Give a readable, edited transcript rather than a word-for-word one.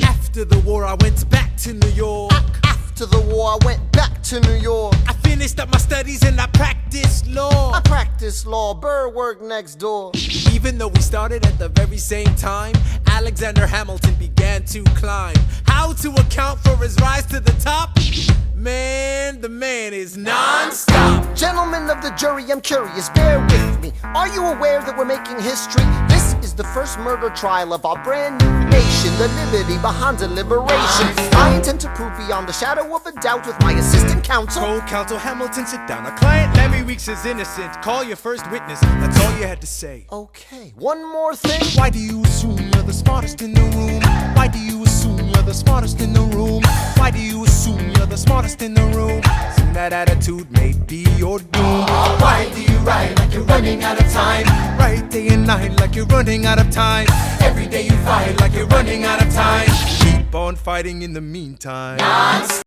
After the war I went back to New York. After the war, I went back to New York. I finished up my studies and I practiced law. I practiced law, Burr worked next door. Even though we started at the very same time, Alexander Hamilton began to climb. How to account for his rise to the top? Man, the man is non-stop. Gentlemen of the jury, I'm curious, bear with me. Are you aware that we're making history? This is the first murder trial of our brand new nation, the liberty behind deliberation. I intend to prove beyond the shadow of a doubt with my assistant counsel. Co-counsel Hamilton, sit down. Our client Larry Weeks is innocent. Call your first witness. That's all you had to say. Okay, one more thing. Why do you assume you're the smartest in the room? Why do you assume you're the smartest in the room? Why do you assume you're the smartest in the room? Soon that attitude may be your doom. Why do you write like you're running out of time? Right day and night like you're running out of time. Every day you fight like you're running out of time. Keep on fighting in the meantime.